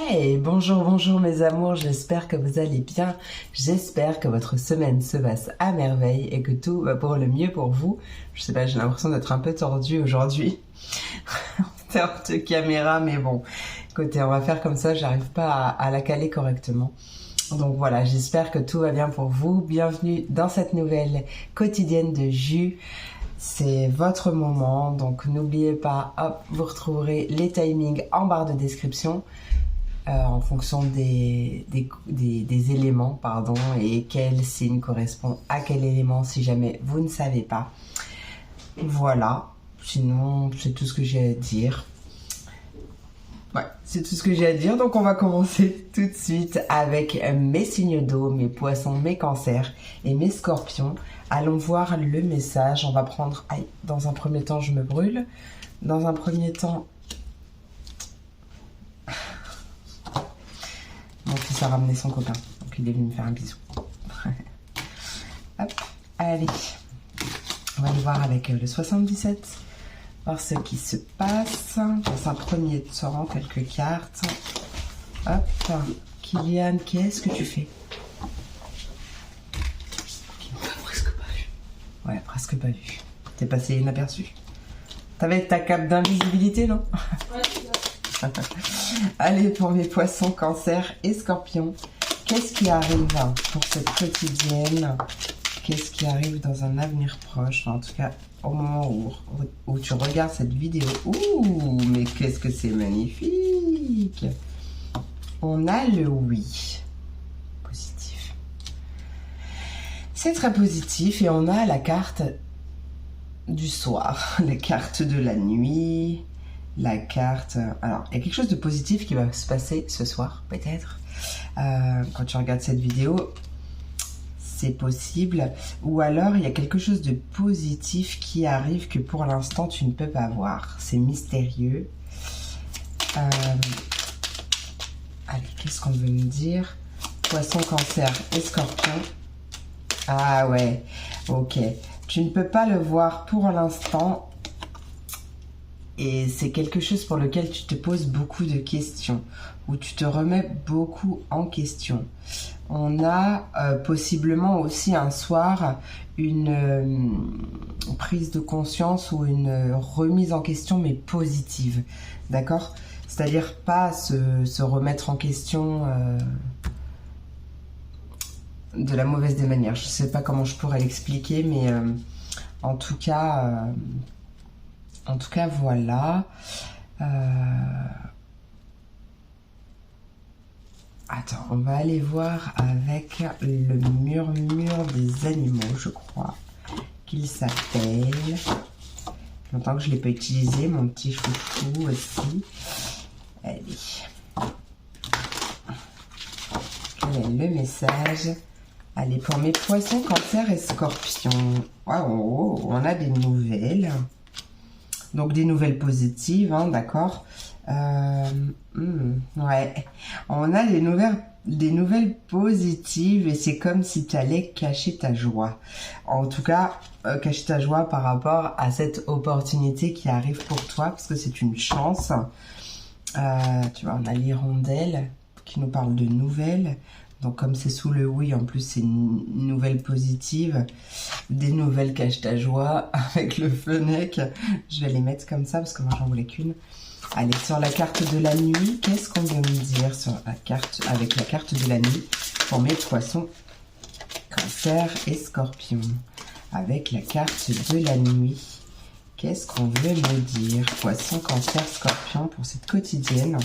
Hey, bonjour, bonjour mes amours, j'espère que vous allez bien, j'espère que votre semaine se passe à merveille et que tout va pour le mieux pour vous. Je sais pas, j'ai l'impression d'être un peu tordue aujourd'hui en termes de caméra, mais bon, écoutez, on va faire comme ça, j'arrive pas à la caler correctement. Donc voilà, j'espère que tout va bien pour vous. Bienvenue dans cette nouvelle quotidienne de jus. C'est votre moment, donc n'oubliez pas, hop, vous retrouverez les timings en barre de description en fonction des éléments, pardon, et quel signe correspond à quel élément si jamais vous ne savez pas. Voilà, sinon c'est tout ce que j'ai à dire. Ouais, c'est tout ce que j'ai à dire, donc on va commencer tout de suite avec mes signes d'eau, mes poissons, mes cancers et mes scorpions. Allons voir le message, on va prendre, aïe, dans un premier temps je me brûle, dans un premier temps, mon fils a ramené son copain, donc il est venu me faire un bisou. Hop, allez, on va aller voir avec le 77. Voir ce qui se passe. Dans un premier temps, quelques cartes. Hop. Kylian, qu'est-ce que tu fais? Presque pas vu. Ouais, presque pas vu. T'es passé inaperçu. T'avais ta cape d'invisibilité, non? Ouais, c'est ça. Allez, pour mes poissons, cancers et scorpions, qu'est-ce qui arrive pour cette quotidienne? Qu'est-ce qui arrive dans un avenir proche? En tout cas, au moment où tu regardes cette vidéo. Ouh, mais qu'est-ce que c'est magnifique! On a le oui. Positif. C'est très positif et on a la carte du soir, la carte de la nuit, la carte... Alors, il y a quelque chose de positif qui va se passer ce soir, peut-être. Quand tu regardes cette vidéo... c'est possible, ou alors il y a quelque chose de positif qui arrive que pour l'instant tu ne peux pas voir, c'est mystérieux. Allez, qu'est-ce qu'on veut me dire? Poisson, cancer et scorpion. Ah ouais, ok, tu ne peux pas le voir pour l'instant et c'est quelque chose pour lequel tu te poses beaucoup de questions, où tu te remets beaucoup en question. On a possiblement aussi un soir une prise de conscience ou une remise en question, mais positive, d'accord? C'est-à-dire pas se remettre en question de la mauvaise des manières. Je sais pas comment je pourrais l'expliquer, mais en tout cas, voilà. Attends, on va aller voir avec le murmure des animaux, je crois qu'il s'appelle. Longtemps que je ne l'ai pas utilisé, mon petit chouchou aussi. Allez. Quel est le message? Allez, pour mes poissons, cancers et scorpions. Waouh, on a des nouvelles. Donc des nouvelles positives, hein, d'accord. Ouais, on a des nouvelles positives et c'est comme si tu allais cacher ta joie. En tout cas, cacher ta joie par rapport à cette opportunité qui arrive pour toi parce que c'est une chance. Tu vois, on a l'hirondelle qui nous parle de nouvelles. Donc comme c'est sous le oui, en plus c'est une nouvelle positive. Des nouvelles cache ta joie avec le Fennec. Je vais les mettre comme ça parce que moi j'en voulais qu'une. Allez, sur la carte de la nuit, qu'est-ce qu'on veut me dire sur la carte, avec la carte de la nuit pour mes poissons, cancer et scorpions? Avec la carte de la nuit, qu'est-ce qu'on veut me dire? Poisson, cancer, scorpion pour cette quotidienne.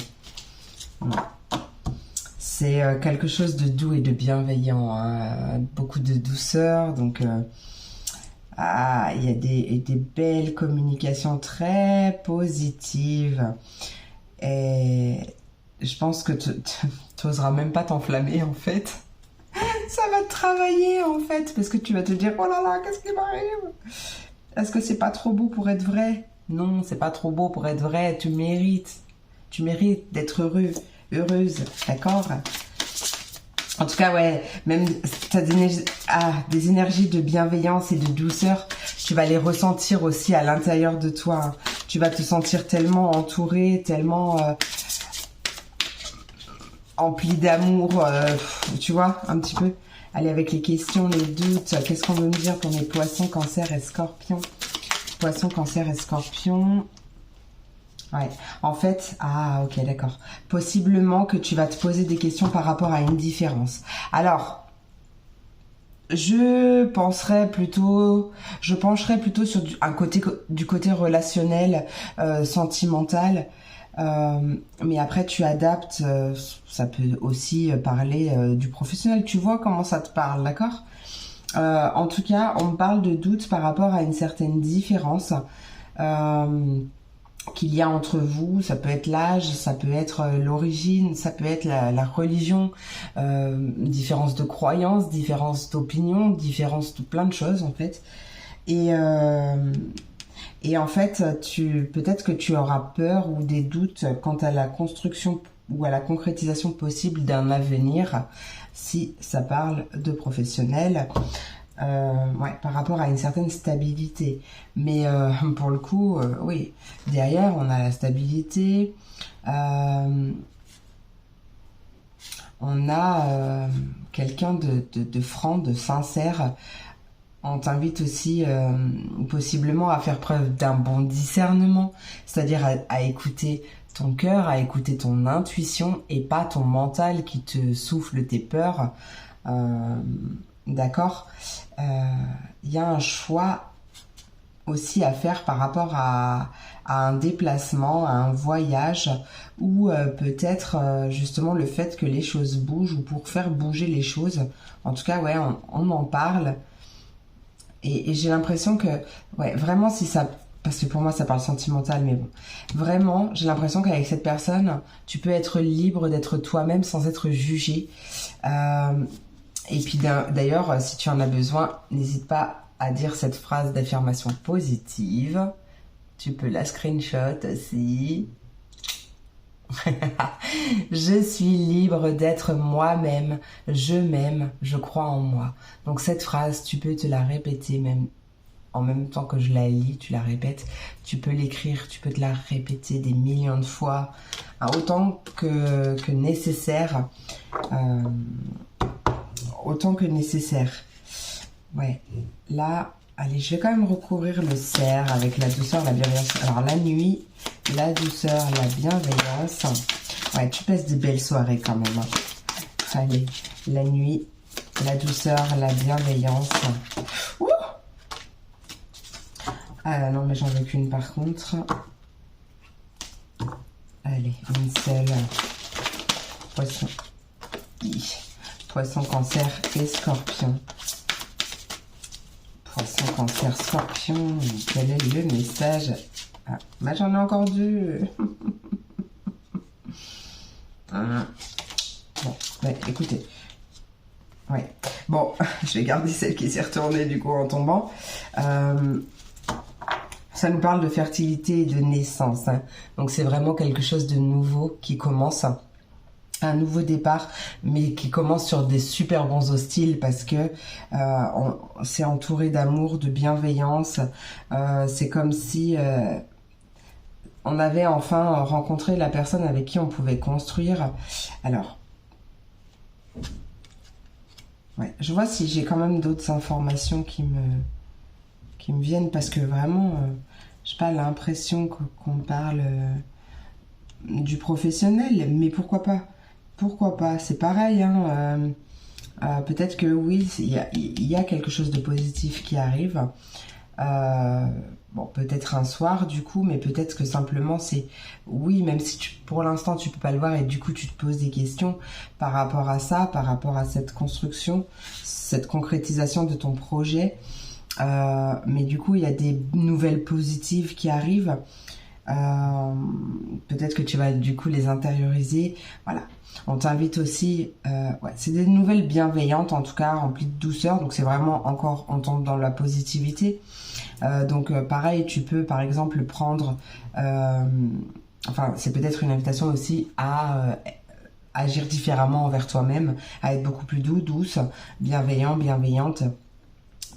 C'est quelque chose de doux et de bienveillant, hein, beaucoup de douceur, donc il y a des belles communications très positives et je pense que tu n'oseras même pas t'enflammer en fait. Ça va te travailler en fait parce que tu vas te dire oh là là, qu'est-ce qui m'arrive? Est-ce que c'est pas trop beau pour être vrai? Non, c'est pas trop beau pour être vrai, tu mérites d'être heureuse, d'accord? En tout cas, ouais, même tu as des énergies de bienveillance et de douceur, tu vas les ressentir aussi à l'intérieur de toi. Tu vas te sentir tellement entouré, tellement empli d'amour, tu vois, un petit peu. Allez, avec les questions, les doutes, qu'est-ce qu'on veut me dire pour mes poissons, cancer et scorpions? Poissons, cancer et scorpions. Ouais, en fait, ah ok, d'accord. Possiblement que tu vas te poser des questions par rapport à une différence. Alors, je pencherais plutôt sur du côté relationnel, sentimental. Mais après tu adaptes, ça peut aussi parler du professionnel. Tu vois comment ça te parle, d'accord? En tout cas, on me parle de doute par rapport à une certaine différence qu'il y a entre vous. Ça peut être l'âge, ça peut être l'origine, ça peut être la religion, différence de croyance, différence d'opinion, différence de plein de choses en fait. Et en fait, peut-être que tu auras peur ou des doutes quant à la construction ou à la concrétisation possible d'un avenir, si ça parle de professionnel, ouais, par rapport à une certaine stabilité. Mais pour le coup, oui, derrière, on a la stabilité, on a quelqu'un de franc, de sincère. On t'invite aussi possiblement à faire preuve d'un bon discernement, c'est-à-dire à écouter ton cœur, à écouter ton intuition et pas ton mental qui te souffle tes peurs. D'accord? Y a un choix aussi à faire par rapport à un déplacement, à un voyage ou peut-être justement le fait que les choses bougent ou pour faire bouger les choses. En tout cas, ouais, on en parle. Et j'ai l'impression que, ouais, vraiment si ça, parce que pour moi ça parle sentimental, mais bon, vraiment j'ai l'impression qu'avec cette personne, tu peux être libre d'être toi-même sans être jugé. Et puis d'ailleurs, si tu en as besoin, n'hésite pas à dire cette phrase d'affirmation positive. Tu peux la screenshot aussi. Je suis libre d'être moi-même, je m'aime, je crois en moi. Donc cette phrase, tu peux te la répéter même en même temps que je la lis, tu la répètes. Tu peux l'écrire, tu peux te la répéter des millions de fois, autant que nécessaire. Autant que nécessaire. Ouais, là, allez, je vais quand même recouvrir le cerf avec la douceur, la bienveillance. Alors la nuit, la douceur, la bienveillance. Ouais, tu passes de belles soirées quand même. Allez, la nuit, la douceur, la bienveillance. Ouh, ah non, mais j'en veux qu'une par contre. Allez, une seule. Poisson. Poisson, cancer et scorpion. Poisson, cancer, scorpion. Quel est le message? Ah, bah j'en ai encore deux. Bon, bah, écoutez. Ouais. Bon, je vais garder celle qui s'est retournée du coup en tombant. Ça nous parle de fertilité et de naissance. Hein. Donc c'est vraiment quelque chose de nouveau qui commence. Un nouveau départ, mais qui commence sur des super bons hostiles parce que c'est entouré d'amour, de bienveillance. C'est comme si on avait enfin rencontré la personne avec qui on pouvait construire. Alors, ouais, je vois si j'ai quand même d'autres informations qui me viennent parce que vraiment, j'ai pas l'impression qu'on parle du professionnel, mais pourquoi pas? Pourquoi pas? C'est pareil, hein. Peut-être que oui, il y a quelque chose de positif qui arrive. Bon, peut-être un soir du coup, mais peut-être que simplement c'est... Oui, même si pour l'instant tu peux pas le voir et du coup tu te poses des questions par rapport à ça, par rapport à cette construction, cette concrétisation de ton projet. Mais du coup, il y a des nouvelles positives qui arrivent. Peut-être que tu vas du coup les intérioriser. Voilà. On t'invite aussi, ouais, c'est des nouvelles bienveillantes en tout cas, remplies de douceur, donc c'est vraiment encore, on tombe dans la positivité. Donc pareil, tu peux par exemple prendre, enfin c'est peut-être une invitation aussi à agir différemment envers toi-même, à être beaucoup plus douce, bienveillante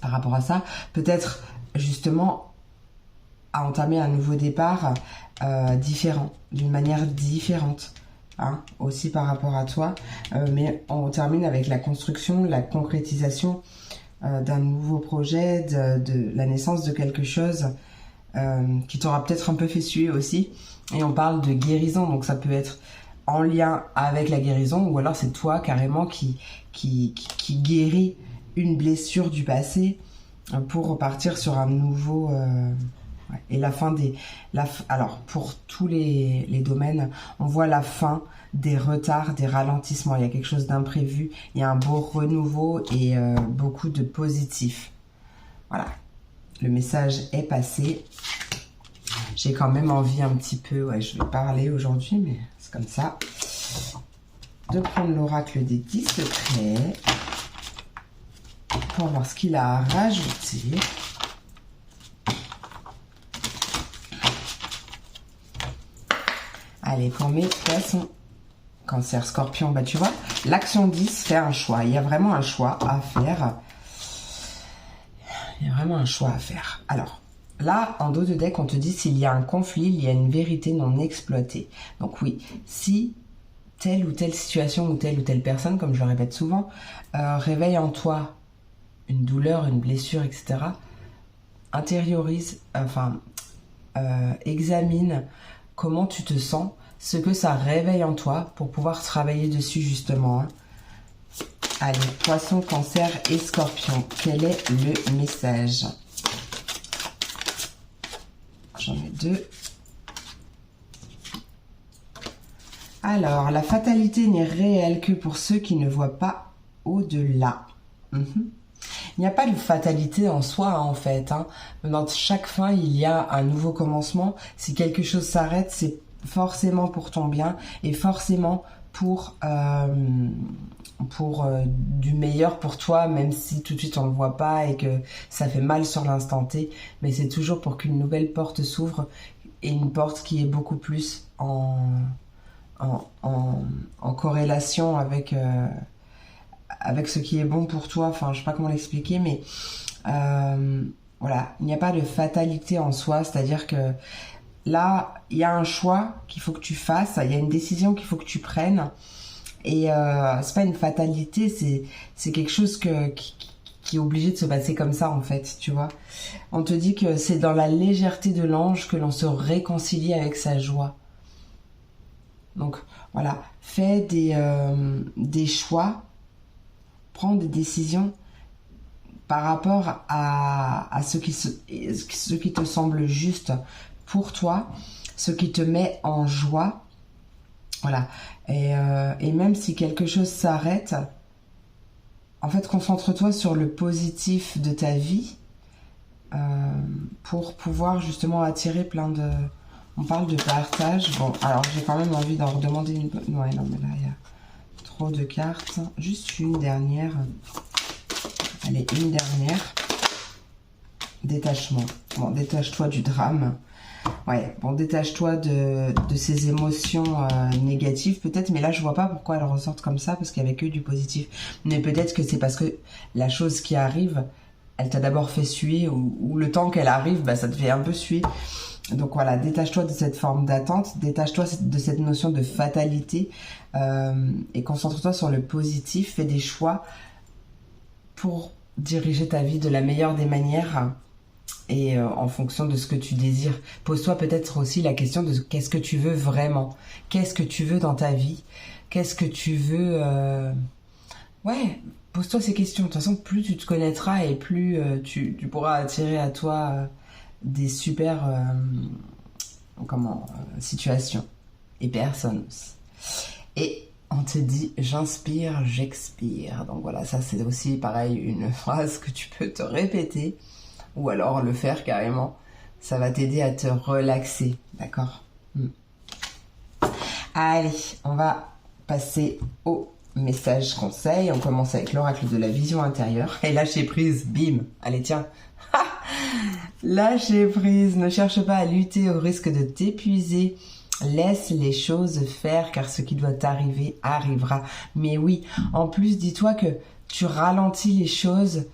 par rapport à ça. Peut-être justement à entamer un nouveau départ différent, d'une manière différente. hein, aussi par rapport à toi. Mais on termine avec la construction, la concrétisation d'un nouveau projet, de la naissance de quelque chose qui t'aura peut-être un peu fait suer aussi. Et on parle de guérison, donc ça peut être en lien avec la guérison, ou alors c'est toi carrément qui guérit une blessure du passé pour repartir sur un nouveau... Et la fin des... alors, pour tous les domaines, on voit la fin des retards, des ralentissements. Il y a quelque chose d'imprévu, il y a un beau renouveau et beaucoup de positif. Voilà, le message est passé. J'ai quand même envie un petit peu, ouais, je vais parler aujourd'hui, mais c'est comme ça, de prendre l'oracle des 10 secrets pour voir ce qu'il a à rajouter. Allez, pour mes poissons, Cancer, Scorpion, bah tu vois, l'action 10 fait un choix. Il y a vraiment un choix à faire. Il y a vraiment un choix à faire. Alors, là, en dos de deck, on te dit s'il y a un conflit, il y a une vérité non exploitée. Donc oui, si telle ou telle situation ou telle personne, comme je le répète souvent, réveille en toi une douleur, une blessure, etc., intériorise, examine comment tu te sens, ce que ça réveille en toi pour pouvoir travailler dessus justement. Hein. Allez, Poisson, Cancer et Scorpion, quel est le message? J'en ai 2. Alors, la fatalité n'est réelle que pour ceux qui ne voient pas au-delà. Il n'y a pas de fatalité en soi, hein, en fait. Hein. Dans chaque fin, il y a un nouveau commencement. Si quelque chose s'arrête, c'est forcément pour ton bien et forcément pour du meilleur pour toi, même si tout de suite on ne le voit pas et que ça fait mal sur l'instant T. Mais c'est toujours pour qu'une nouvelle porte s'ouvre et une porte qui est beaucoup plus en corrélation avec ce qui est bon pour toi. Enfin, je sais pas comment l'expliquer, mais voilà, il n'y a pas de fatalité en soi, c'est-à-dire que là, il y a un choix qu'il faut que tu fasses, il y a une décision qu'il faut que tu prennes, et c'est pas une fatalité, c'est quelque chose qui est obligé de se passer comme ça, en fait, tu vois. On te dit que c'est dans la légèreté de l'ange que l'on se réconcilie avec sa joie. Donc, voilà, fais des choix, prends des décisions par rapport à ce qui te semble juste pour toi, ce qui te met en joie. Voilà. Et même si quelque chose s'arrête, en fait, concentre-toi sur le positif de ta vie pour pouvoir justement attirer plein de... On parle de partage. Bon, alors j'ai quand même envie d'en redemander une... Ouais, non, mais là, il y a trop de cartes. Juste une dernière. Allez, une dernière. Détachement. Bon, détache-toi du drame. Ouais, bon, détache-toi de ces émotions négatives peut-être, mais là je vois pas pourquoi elles ressortent comme ça, parce qu'il y avait que du positif. Mais peut-être que c'est parce que la chose qui arrive, elle t'a d'abord fait suer, ou le temps qu'elle arrive, bah, ça te fait un peu suer. Donc voilà, détache-toi de cette forme d'attente, détache-toi de cette notion de fatalité, et concentre-toi sur le positif, fais des choix pour diriger ta vie de la meilleure des manières. Et en fonction de ce que tu désires, pose-toi peut-être aussi la question de qu'est-ce que tu veux vraiment, qu'est-ce que tu veux dans ta vie, qu'est-ce que tu veux... Ouais, pose-toi ces questions. De toute façon, plus tu te connaîtras et plus tu pourras attirer à toi des super situations et personnes. Et on te dit j'inspire, j'expire. Donc voilà, ça c'est aussi pareil une phrase que tu peux te répéter. Ou alors le faire carrément, ça va t'aider à te relaxer, d'accord? Allez, on va passer au message conseil. On commence avec l'oracle de la vision intérieure. Et lâcher prise, bim. Allez, tiens. Lâcher prise, ne cherche pas à lutter au risque de t'épuiser. Laisse les choses faire, car ce qui doit t'arriver arrivera. Mais oui, en plus, dis-toi que tu ralentis les choses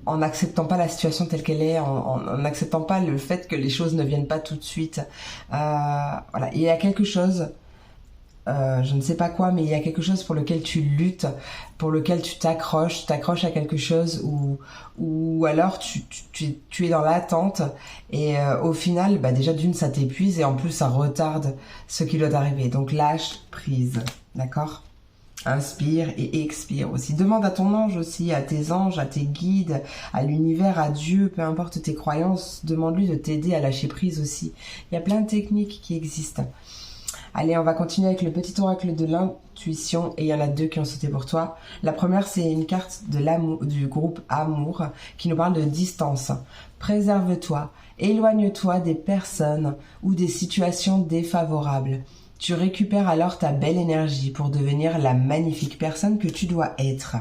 en n'acceptant pas la situation telle qu'elle est, en n'acceptant pas le fait que les choses ne viennent pas tout de suite. Voilà, il y a quelque chose, je ne sais pas quoi, mais il y a quelque chose pour lequel tu luttes, pour lequel tu t'accroches à quelque chose, ou alors tu es dans l'attente, et au final, bah déjà d'une, ça t'épuise, et en plus ça retarde ce qui doit arriver. Donc lâche prise, d'accord ? Inspire et expire aussi. Demande à ton ange aussi, à tes anges, à tes guides, à l'univers, à Dieu, peu importe tes croyances, demande-lui de t'aider à lâcher prise aussi. Il y a plein de techniques qui existent. Allez, on va continuer avec le petit oracle de l'intuition, et il y en a 2 qui ont sauté pour toi. La première, c'est une carte de l'amour, du groupe Amour, qui nous parle de distance. Préserve-toi, éloigne-toi des personnes ou des situations défavorables. Tu récupères alors ta belle énergie pour devenir la magnifique personne que tu dois être.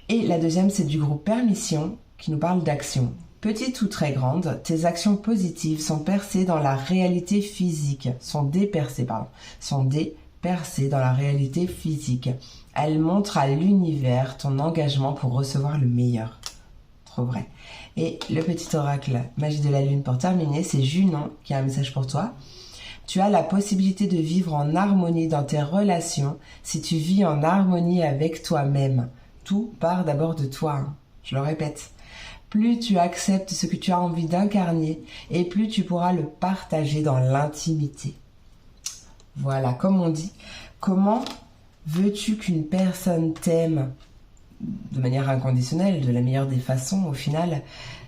Et la deuxième, c'est du groupe Permission, qui nous parle d'action. Petite ou très grande, tes actions positives sont dépercées dans la réalité physique. Sont dépercées dans la réalité physique. Elles montrent à l'univers ton engagement pour recevoir le meilleur. Trop vrai. Et le petit oracle Magie de la Lune pour terminer, c'est Junon qui a un message pour toi. Tu as la possibilité de vivre en harmonie dans tes relations si tu vis en harmonie avec toi-même. Tout part d'abord de toi, hein. Je le répète. Plus tu acceptes ce que tu as envie d'incarner, et plus tu pourras le partager dans l'intimité. Voilà, comme on dit, comment veux-tu qu'une personne t'aime de manière inconditionnelle, de la meilleure des façons au final,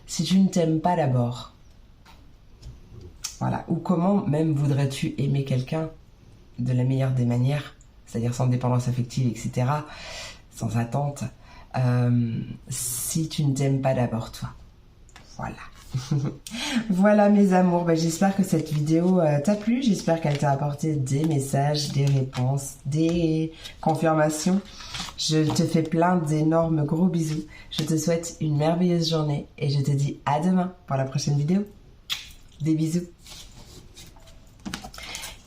si tu ne t'aimes pas d'abord ? Voilà. Ou comment même voudrais-tu aimer quelqu'un de la meilleure des manières, c'est-à-dire sans dépendance affective, etc., sans attente, si tu ne t'aimes pas d'abord toi. Voilà. Voilà mes amours, j'espère que cette vidéo t'a plu, j'espère qu'elle t'a apporté des messages, des réponses, des confirmations. Je te fais plein d'énormes gros bisous, je te souhaite une merveilleuse journée et je te dis à demain pour la prochaine vidéo. Des bisous.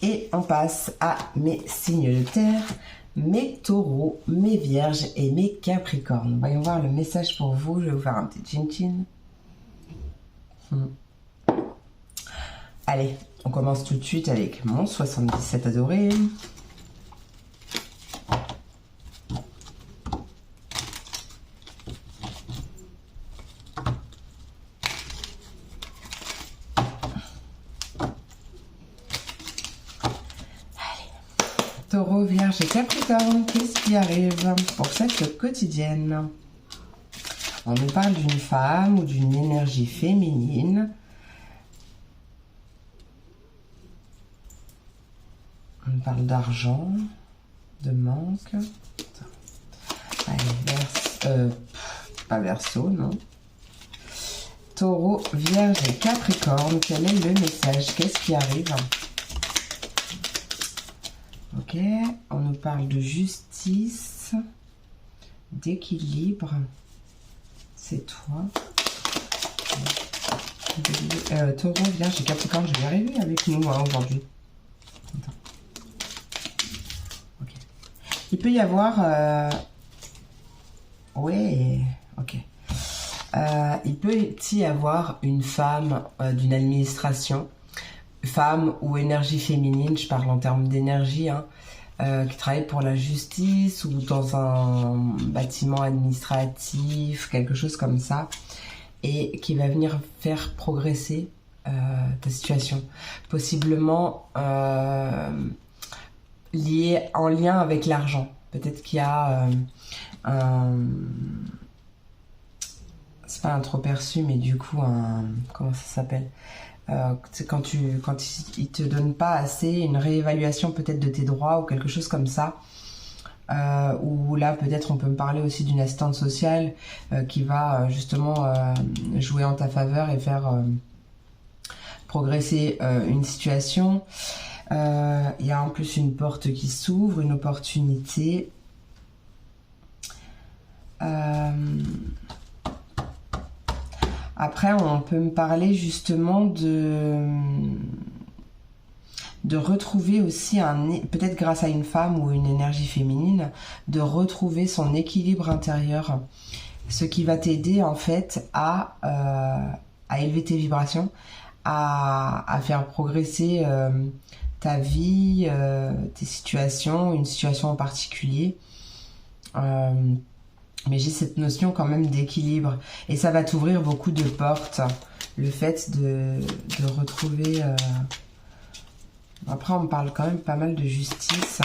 Et on passe à mes signes de terre, mes taureaux, mes vierges et mes capricornes. Voyons voir le message pour vous. Je vais vous faire un petit chin-chin. Allez, on commence tout de suite avec mon 77 adoré. Taureau, Vierge et Capricorne, qu'est-ce qui arrive pour cette quotidienne? On nous parle d'une femme ou d'une énergie féminine. On nous parle d'argent, de manque. Allez, pas Verseau, non. Taureau, Vierge et Capricorne, quel est le message? Qu'est-ce qui arrive? Ok, on nous parle de justice, d'équilibre. C'est toi. Taureau, Vierge et Capricorne, je vais y arriver avec nous aujourd'hui. Okay. Il peut y avoir... Ouais, ok. Il peut y avoir une femme d'une administration, femme ou énergie féminine, je parle en termes d'énergie, hein, qui travaille pour la justice ou dans un bâtiment administratif, quelque chose comme ça, et qui va venir faire progresser ta situation. Possiblement en lien avec l'argent. Peut-être qu'il y a c'est pas un trop perçu, mais du coup comment ça s'appelle, c'est quand ils te donnent pas assez, une réévaluation peut-être de tes droits ou quelque chose comme ça, ou là peut-être on peut me parler aussi d'une assistante sociale qui va justement jouer en ta faveur et faire progresser une situation. Il y a en plus une porte qui s'ouvre, une opportunité. Après, on peut me parler justement de retrouver aussi, peut-être grâce à une femme ou une énergie féminine, de retrouver son équilibre intérieur. ce qui va t'aider en fait à élever tes vibrations, à faire progresser ta vie, tes situations, une situation en particulier. Mais j'ai cette notion quand même d'équilibre. Et ça va t'ouvrir beaucoup de portes. Le fait de retrouver... Après, on me parle quand même pas mal de justice.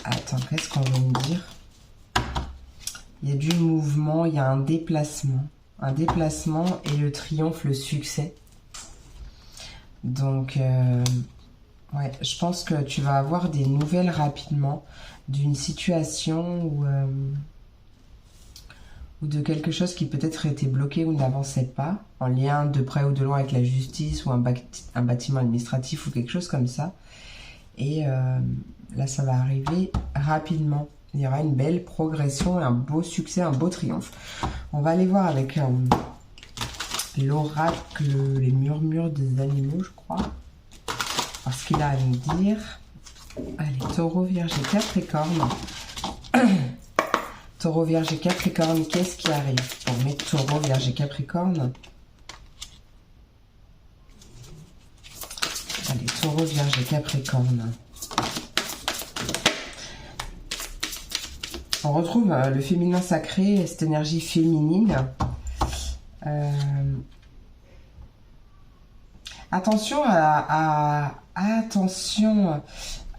Attends, qu'est-ce qu'on veut me dire? Il y a du mouvement, il y a un déplacement. Un déplacement et le triomphe, le succès. Donc, ouais, je pense que tu vas avoir des nouvelles rapidement d'une situation ou de quelque chose qui peut-être était bloqué ou n'avançait pas, en lien de près ou de loin avec la justice ou un bâtiment administratif ou quelque chose comme ça. Et là, ça va arriver rapidement. Il y aura une belle progression, un beau succès, un beau triomphe. On va aller voir avec l'oracle, les murmures des animaux, je crois. Alors, ce qu'il a à nous dire. Allez, taureau, vierge et capricorne. Taureau, vierge et capricorne, qu'est-ce qui arrive pour mes taureaux, vierge et capricorne? Allez, taureau, vierge et capricorne. On retrouve le féminin sacré, cette énergie féminine. Attention attention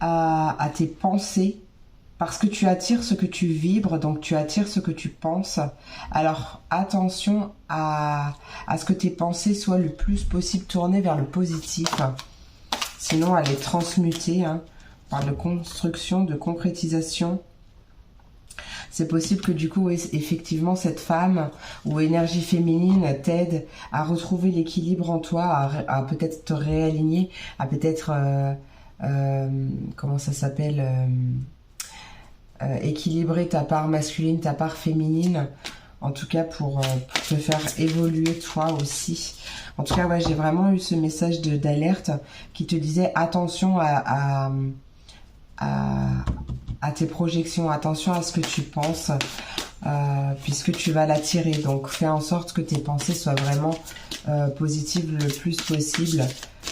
à tes pensées, parce que tu attires ce que tu vibres, donc tu attires ce que tu penses. Alors attention à ce que tes pensées soient le plus possible tournées vers le positif, sinon à les transmuter par de construction, de concrétisation. C'est possible que du coup, effectivement, cette femme ou énergie féminine t'aide à retrouver l'équilibre en toi, à peut-être te réaligner, à peut-être, comment ça s'appelle, équilibrer ta part masculine, ta part féminine, en tout cas pour te faire évoluer toi aussi. En tout cas, ouais, j'ai vraiment eu ce message d'alerte qui te disait attention à tes projections, attention à ce que tu penses, puisque tu vas l'attirer. Donc fais en sorte que tes pensées soient vraiment positives le plus possible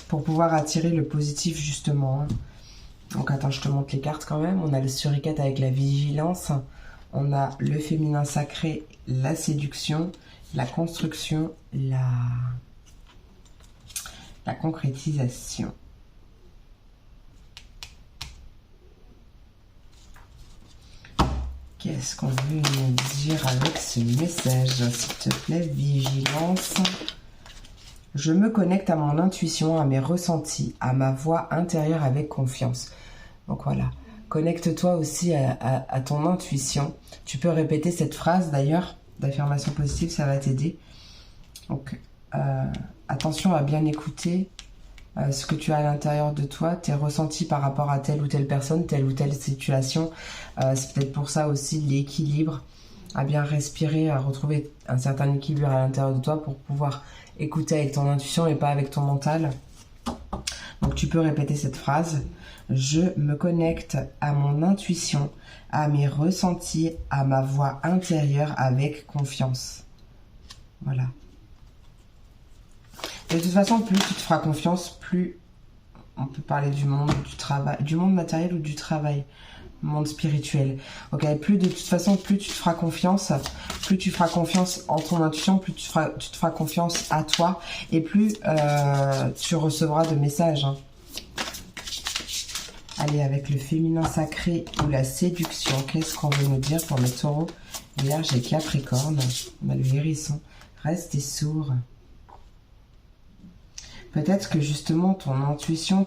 pour pouvoir attirer le positif justement. Donc attends, je te montre les cartes quand même. On a le suricate avec la vigilance, on a le féminin sacré, la séduction, la construction, la concrétisation. Qu'est-ce qu'on veut nous dire avec ce message, s'il te plaît? Vigilance. Je me connecte à mon intuition, à mes ressentis, à ma voix intérieure avec confiance. Donc voilà, connecte-toi aussi à ton intuition. Tu peux répéter cette phrase d'ailleurs, d'affirmation positive, ça va t'aider. Donc attention à bien écouter ce que tu as à l'intérieur de toi, tes ressentis par rapport à telle ou telle personne, telle ou telle situation. C'est peut-être pour ça aussi l'équilibre, à bien respirer, à retrouver un certain équilibre à l'intérieur de toi pour pouvoir écouter avec ton intuition et pas avec ton mental. Donc tu peux répéter cette phrase. Je me connecte à mon intuition, à mes ressentis, à ma voix intérieure avec confiance. Voilà. Et de toute façon, plus tu te feras confiance, plus on peut parler du monde du travail, du monde matériel ou du travail, monde spirituel. Ok, plus de toute façon, plus tu te feras confiance, plus tu feras confiance en ton intuition, plus tu te feras confiance à toi, et plus tu recevras de messages. Allez, avec le féminin sacré ou la séduction, qu'est-ce qu'on veut nous dire pour le taureau, vierge et capricorne? On a le hérisson. Restez sourd. Peut-être que justement ton intuition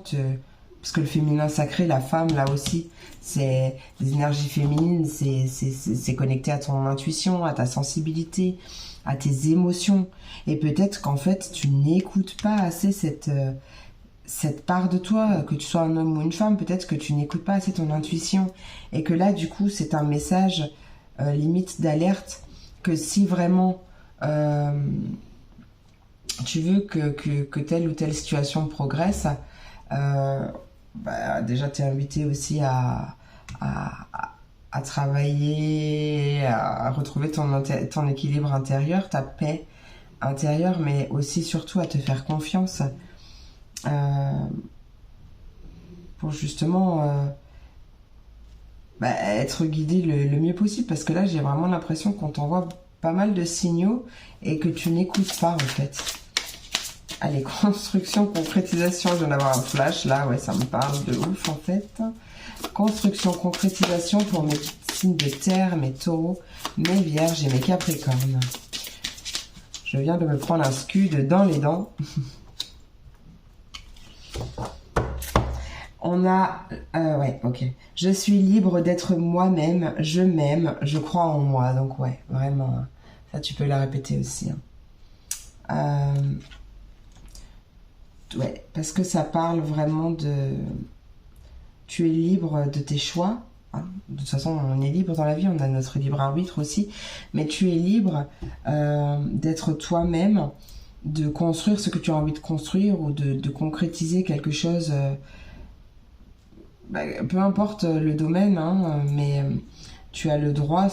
parce que le féminin sacré, la femme là aussi, c'est des énergies féminines, c'est connecté à ton intuition, à ta sensibilité, à tes émotions. Et peut-être qu'en fait tu n'écoutes pas assez cette part de toi, que tu sois un homme ou une femme, peut-être que tu n'écoutes pas assez ton intuition. Et que là du coup c'est un message limite d'alerte, que si vraiment tu veux que telle ou telle situation progresse, déjà tu es invité aussi à à travailler, à retrouver ton équilibre intérieur, ta paix intérieure, mais aussi surtout à te faire confiance pour justement être guidé le mieux possible, parce que là j'ai vraiment l'impression qu'on t'envoie pas mal de signaux et que tu n'écoutes pas en fait. Allez, construction, concrétisation, je viens d'avoir un flash là, ouais, ça me parle de ouf en fait. Construction, concrétisation pour mes signes de terre, mes taureaux, mes vierges et mes capricornes. Je viens de me prendre un scud dans les dents. On a... ouais, ok. Je suis libre d'être moi-même, je m'aime, je crois en moi. Donc ouais, vraiment, ça tu peux la répéter aussi. Ouais, parce que ça parle vraiment de... Tu es libre de tes choix. Hein. De toute façon, on est libre dans la vie, on a notre libre arbitre aussi. Mais tu es libre d'être toi-même, de construire ce que tu as envie de construire ou de concrétiser quelque chose... peu importe le domaine, hein, mais tu as le droit,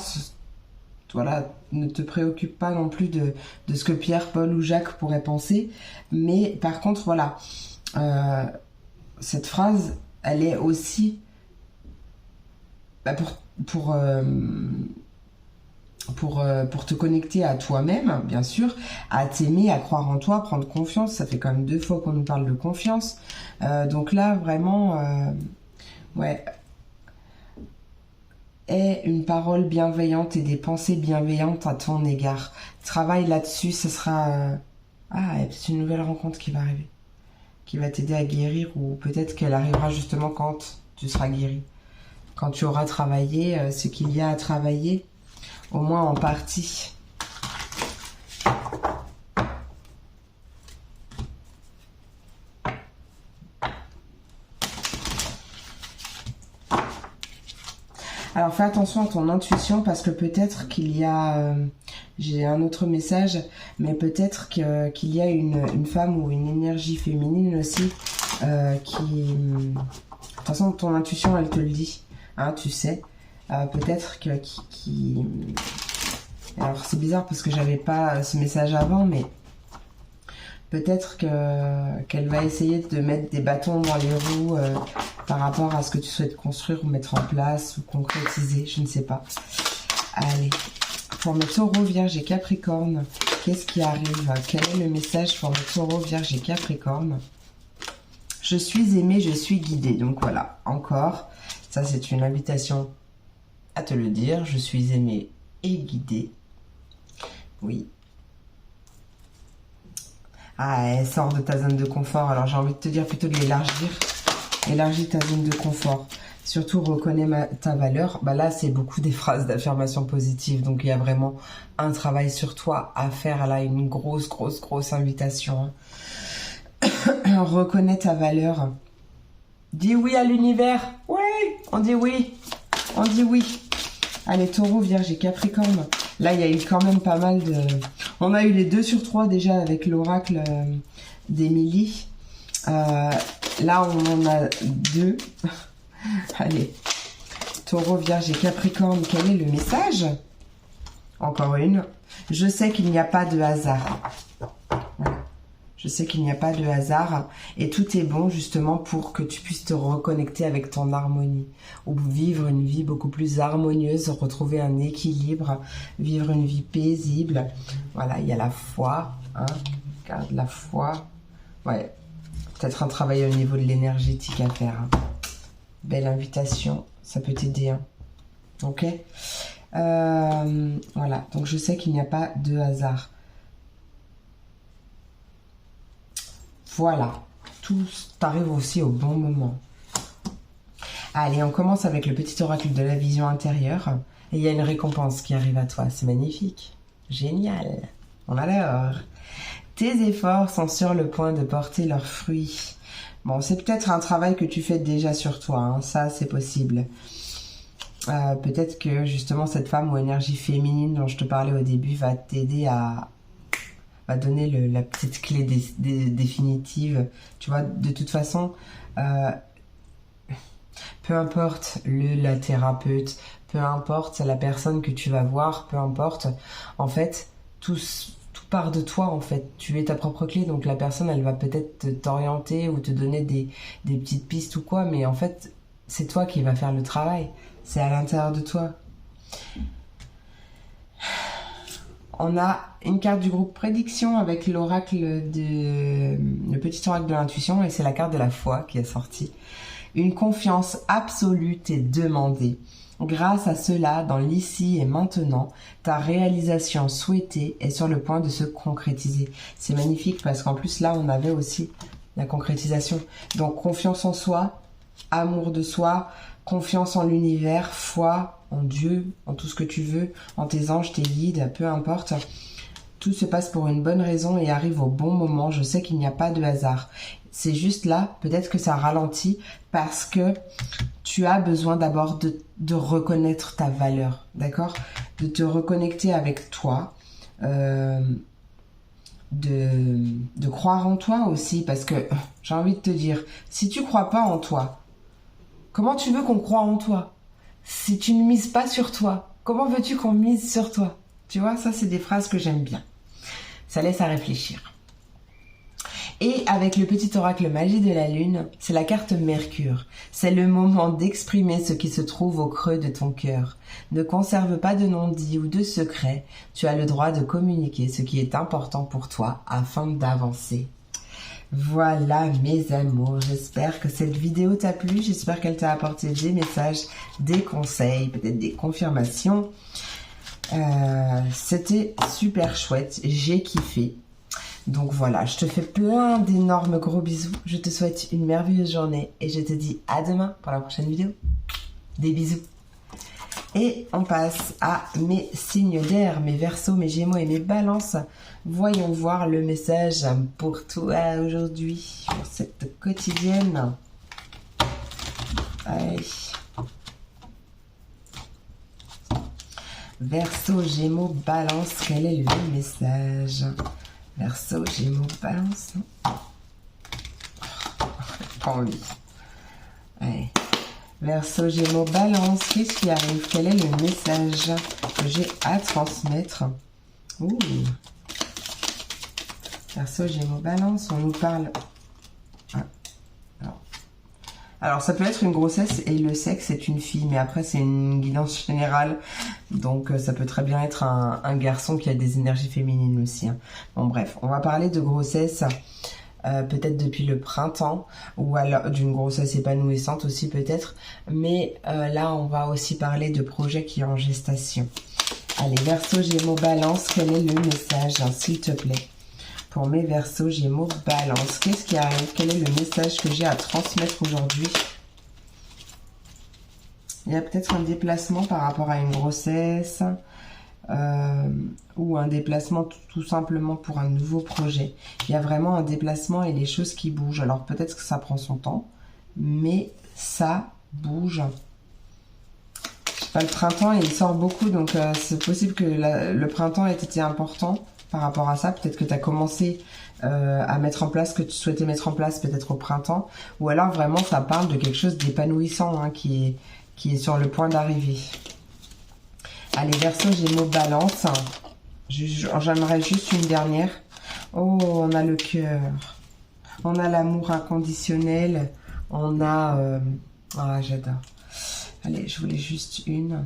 voilà, ne te préoccupe pas non plus de ce que Pierre, Paul ou Jacques pourraient penser, mais par contre, voilà, cette phrase, elle est aussi pour te connecter à toi-même, bien sûr, à t'aimer, à croire en toi, prendre confiance. Ça fait quand même 2 fois qu'on nous parle de confiance, donc là, vraiment... ouais. Aie une parole bienveillante et des pensées bienveillantes à ton égard. Travaille là-dessus, ce sera... c'est une nouvelle rencontre qui va arriver. Qui va t'aider à guérir, ou peut-être qu'elle arrivera justement quand tu seras guéri. Quand tu auras travaillé ce qu'il y a à travailler, au moins en partie. Alors fais attention à ton intuition, parce que peut-être qu'il y a, j'ai un autre message, mais peut-être qu'il y a une femme ou une énergie féminine aussi qui... De toute façon, ton intuition, elle te le dit, hein, tu sais. Peut-être qui... Alors c'est bizarre parce que j'avais pas ce message avant, mais peut-être qu'elle va essayer de mettre des bâtons dans les roues par rapport à ce que tu souhaites construire ou mettre en place ou concrétiser, je ne sais pas. Allez, pour mes taureaux, vierges et capricornes, qu'est-ce qui arrive? Quel est le message pour mes taureaux, vierges et capricornes? Je suis aimée, je suis guidée. Donc voilà, encore, ça c'est une invitation à te le dire. Je suis aimée et guidée. Oui. Elle sort de ta zone de confort. Alors j'ai envie de te dire plutôt de l'élargir. Élargis ta zone de confort. Surtout reconnais ta valeur. Là c'est beaucoup des phrases d'affirmation positive. Donc il y a vraiment un travail sur toi à faire. Là une grosse invitation. Reconnais ta valeur. Dis oui à l'univers. Oui, on dit oui. On dit oui. Allez, taureau, vierge et capricorne. Là, il y a eu quand même pas mal de... On a eu les 2 sur 3 déjà avec l'oracle d'Émilie. Là, on en a 2. Allez. Taureau, vierge et capricorne, quel est le message? Encore une. Je sais qu'il n'y a pas de hasard. Voilà. Je sais qu'il n'y a pas de hasard et tout est bon justement pour que tu puisses te reconnecter avec ton harmonie ou vivre une vie beaucoup plus harmonieuse, retrouver un équilibre, vivre une vie paisible. Voilà, il y a la foi, hein, garde la foi. Ouais, peut-être un travail au niveau de l'énergétique à faire. Hein. Belle invitation, ça peut t'aider. Hein. Ok, voilà, donc je sais qu'il n'y a pas de hasard. Voilà, tout t'arrive aussi au bon moment. Allez, on commence avec le petit oracle de la vision intérieure. Et il y a une récompense qui arrive à toi. C'est magnifique. Génial. On adore. Tes efforts sont sur le point de porter leurs fruits. Bon, c'est peut-être un travail que tu fais déjà sur toi. Hein. Ça, c'est possible. Peut-être que justement cette femme ou énergie féminine dont je te parlais au début va t'aider à... va donner la petite clé définitive. Tu vois, de toute façon, peu importe la thérapeute, peu importe la personne que tu vas voir, peu importe. En fait, tout part de toi, en fait. Tu es ta propre clé, donc la personne, elle va peut-être t'orienter ou te donner des petites pistes ou quoi, mais en fait, c'est toi qui vas faire le travail. C'est à l'intérieur de toi. On a une carte du groupe prédiction avec l'oracle le petit oracle de l'intuition, et c'est la carte de la foi qui est sortie. Une confiance absolue t'est demandée. Grâce à cela, dans l'ici et maintenant, ta réalisation souhaitée est sur le point de se concrétiser. C'est magnifique parce qu'en plus là, on avait aussi la concrétisation. Donc confiance en soi, amour de soi, confiance en l'univers, foi en Dieu, en tout ce que tu veux, en tes anges, tes guides, peu importe. Tout se passe pour une bonne raison et arrive au bon moment. Je sais qu'il n'y a pas de hasard. C'est juste là, peut-être que ça ralentit parce que tu as besoin d'abord de reconnaître ta valeur, d'accord? De te reconnecter avec toi, de croire en toi aussi, parce que j'ai envie de te dire, si tu crois pas en toi, comment tu veux qu'on croie en toi? Si tu ne mises pas sur toi, comment veux-tu qu'on mise sur toi? Tu vois, ça c'est des phrases que j'aime bien. Ça laisse à réfléchir. Et avec le petit oracle magie de la lune, c'est la carte Mercure. C'est le moment d'exprimer ce qui se trouve au creux de ton cœur. Ne conserve pas de non-dit ou de secret. Tu as le droit de communiquer ce qui est important pour toi afin d'avancer. Voilà mes amours, j'espère que cette vidéo t'a plu, j'espère qu'elle t'a apporté des messages, des conseils, peut-être des confirmations. C'était super chouette, j'ai kiffé. Donc voilà, je te fais plein d'énormes gros bisous, je te souhaite une merveilleuse journée et je te dis à demain pour la prochaine vidéo. Des bisous. Et on passe à mes signes d'air, mes Verseaux, mes Gémeaux et mes Balances. Voyons voir le message pour toi aujourd'hui, pour cette quotidienne. Allez. Verseau, Gémeaux, Balance, quel est le message? Verseau, Gémeaux, Balance. Pas envie. Allez. Verseau, Gémeaux, Balance, qu'est-ce qui arrive? Quel est le message que j'ai à transmettre? Ouh. Verseau, Gémeaux, Balance, on nous parle... Alors, ça peut être une grossesse et le sexe est une fille, mais après, c'est une guidance générale. Donc, ça peut très bien être un garçon qui a des énergies féminines aussi. Hein. Bon, bref, on va parler de grossesse, peut-être depuis le printemps, ou alors d'une grossesse épanouissante aussi peut-être. Mais là, on va aussi parler de projets qui sont en gestation. Allez, Verseau, Gémeaux, Balance, quel est le message, hein, s'il te plaît? Pour mes Verseaux, Gémeaux, Balance, qu'est-ce qui arrive? Quel est le message que j'ai à transmettre aujourd'hui? Il y a peut-être un déplacement par rapport à une grossesse ou un déplacement tout simplement pour un nouveau projet. Il y a vraiment un déplacement et les choses qui bougent. Alors peut-être que ça prend son temps, mais ça bouge. Je sais pas, le printemps il sort beaucoup, donc c'est possible que le printemps ait été important. Par rapport à ça, peut-être que tu as commencé à mettre en place ce que tu souhaitais mettre en place peut-être au printemps, ou alors vraiment ça parle de quelque chose d'épanouissant hein, qui est sur le point d'arriver. Allez, Verseau, Gémeaux, Balance. J'aimerais juste une dernière. Oh, on a le cœur. On a l'amour inconditionnel. On a... Ah, j'adore. Allez, je voulais juste une.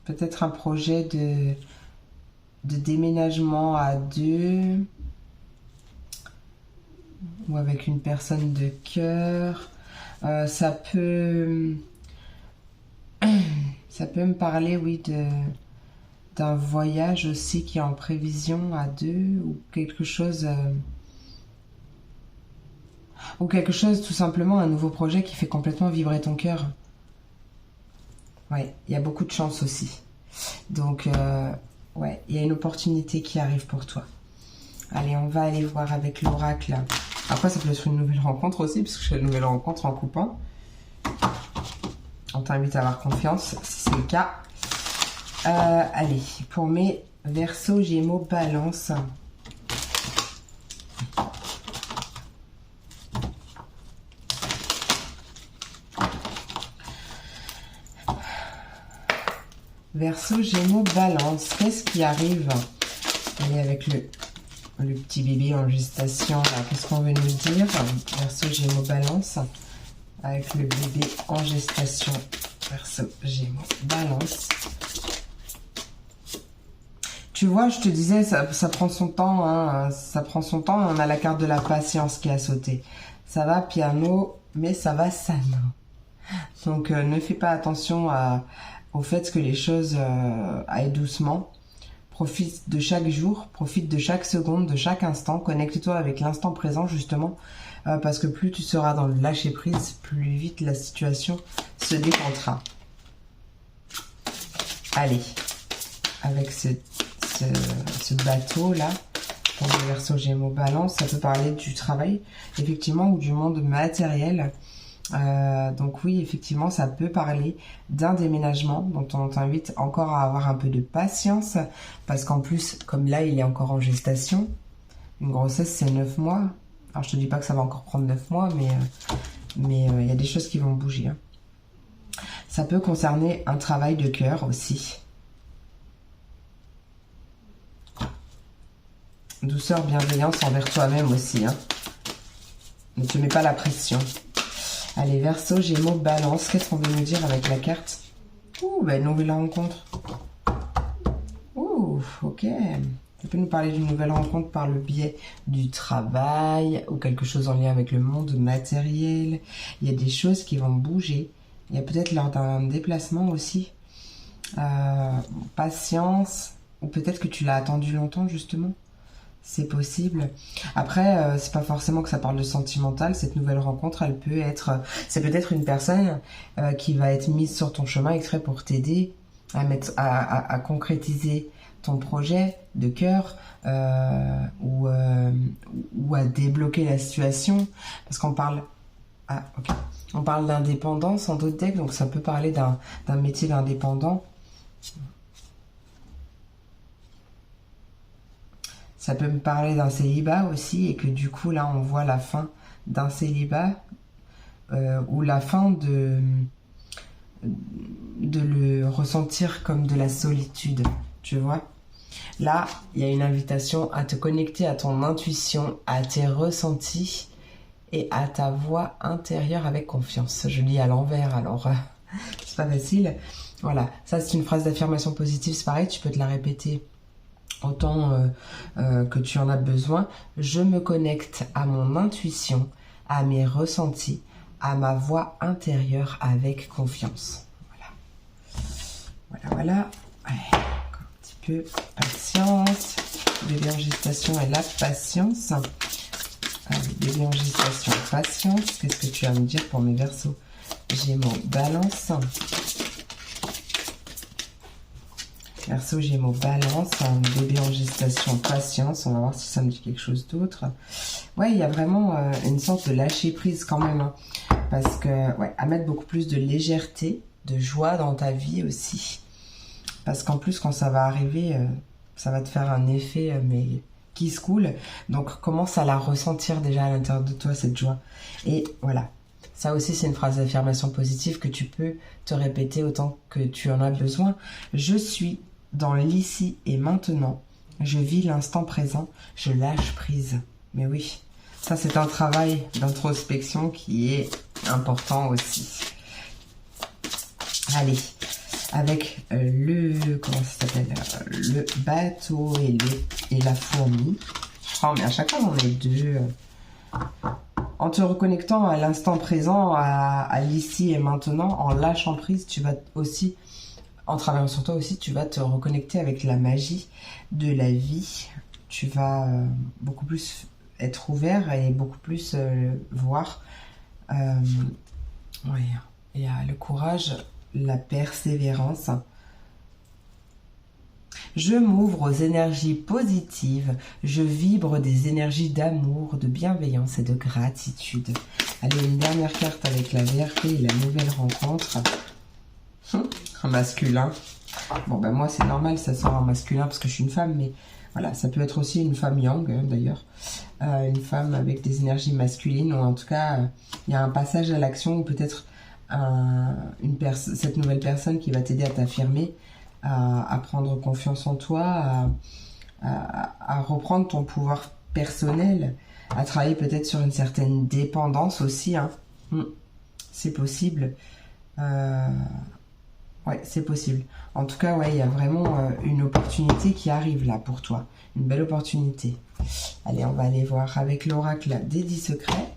Peut-être un projet de déménagement à deux ou avec une personne de cœur. Ça peut me parler, oui, d'un voyage aussi qui est en prévision à deux ou quelque chose tout simplement, un nouveau projet qui fait complètement vibrer ton cœur. Ouais, il y a beaucoup de chance aussi. Donc, ouais, il y a une opportunité qui arrive pour toi. Allez, on va aller voir avec l'oracle. Après, ça peut être une nouvelle rencontre aussi, parce que je fais une nouvelle rencontre en coupant. On t'invite à avoir confiance, si c'est le cas. Allez, pour mes Verseaux, Gémeaux, Balance. Verseau, Gémeaux, Balance. Qu'est-ce qui arrive? Allez, avec le petit bébé en gestation, là, qu'est-ce qu'on veut nous dire? Verseau, Gémeaux, Balance. Avec le bébé en gestation. Verseau, Gémeaux, Balance. Tu vois, je te disais, ça prend son temps, hein, ça prend son temps. On a la carte de la patience qui a sauté. Ça va piano, mais ça va sana. Donc, ne fais pas attention au fait que les choses aillent doucement. Profite de chaque jour, profite de chaque seconde, de chaque instant. Connecte-toi avec l'instant présent, justement, parce que plus tu seras dans le lâcher-prise, plus vite la situation se décomptera. Allez, avec ce bateau-là, pour le Verseau, Gémeaux, Balance, ça peut parler du travail, effectivement, ou du monde matériel. Donc oui, effectivement, ça peut parler d'un déménagement, dont on t'invite encore à avoir un peu de patience, parce qu'en plus, comme là, il est encore en gestation, une grossesse, c'est 9 mois. Alors, je te dis pas que ça va encore prendre 9 mois, mais il y a des choses qui vont bouger. Hein. Ça peut concerner un travail de cœur aussi. Douceur, bienveillance envers toi-même aussi. Hein. Ne te mets pas la pression. Allez, Verseau, Gémeaux, Balance. Qu'est-ce qu'on veut nous dire avec la carte? Ouh, bah, une nouvelle rencontre. Ouh, ok. Ça peut nous parler d'une nouvelle rencontre par le biais du travail ou quelque chose en lien avec le monde matériel. Il y a des choses qui vont bouger. Il y a peut-être lors d'un déplacement aussi. Patience. Ou peut-être que tu l'as attendu longtemps, justement. C'est possible. Après, c'est pas forcément que ça parle de sentimental. Cette nouvelle rencontre, elle peut être... C'est peut-être une personne qui va être mise sur ton chemin exprès pour t'aider à concrétiser ton projet de cœur ou à débloquer la situation. Parce qu'on parle... Ah, ok. On parle d'indépendance en d'autres decks, donc ça peut parler d'un métier d'indépendant. Ça peut me parler d'un célibat aussi, et que du coup, là, on voit la fin d'un célibat ou la fin de le ressentir comme de la solitude, tu vois. Là, il y a une invitation à te connecter à ton intuition, à tes ressentis et à ta voix intérieure avec confiance. Je lis à l'envers, alors c'est pas facile. Voilà, ça c'est une phrase d'affirmation positive, c'est pareil, tu peux te la répéter autant que tu en as besoin. Je me connecte à mon intuition, à mes ressentis, à ma voix intérieure avec confiance. Voilà. Allez, encore un petit peu. Patience. Bébé en gestation et la patience. Allez, bébé en gestation, patience. Qu'est-ce que tu vas me dire pour mes Verseaux, Gémeaux, Balance? Verseau, Gémeaux, Balance, un bébé en gestation, patience. On va voir si ça me dit quelque chose d'autre. Ouais, il y a vraiment une sorte de lâcher prise quand même. Hein, parce que, ouais, à mettre beaucoup plus de légèreté, de joie dans ta vie aussi. Parce qu'en plus, quand ça va arriver, ça va te faire un effet, mais qui se coule. Donc, commence à la ressentir déjà à l'intérieur de toi, cette joie. Et voilà. Ça aussi, c'est une phrase d'affirmation positive que tu peux te répéter autant que tu en as besoin. Je suis dans l'ici et maintenant, je vis l'instant présent, je lâche prise. Mais oui, ça c'est un travail d'introspection qui est important aussi. Allez, avec comment ça s'appelle, le bateau et la fourmi. Oh, mais à chaque fois on est deux. En te reconnectant à l'instant présent, à l'ici et maintenant, en lâchant prise, tu vas aussi, en travaillant sur toi aussi, tu vas te reconnecter avec la magie de la vie. Tu vas beaucoup plus être ouvert et beaucoup plus voir. Ouais, il y a le courage, la persévérance. Je m'ouvre aux énergies positives, je vibre des énergies d'amour, de bienveillance et de gratitude. Allez, une dernière carte avec la vérité et la nouvelle rencontre. Un masculin. Bon, ben moi, c'est normal, ça sort en masculin parce que je suis une femme, mais voilà, ça peut être aussi une femme yang, d'ailleurs. Une femme avec des énergies masculines, ou en tout cas, il y a un passage à l'action, ou peut-être cette nouvelle personne qui va t'aider à t'affirmer, à prendre confiance en toi, à reprendre ton pouvoir personnel, à travailler peut-être sur une certaine dépendance aussi, hein. C'est possible. Ouais, c'est possible. En tout cas, ouais, il y a vraiment une opportunité qui arrive là pour toi. Une belle opportunité. Allez, on va aller voir avec l'oracle des 10 secrets.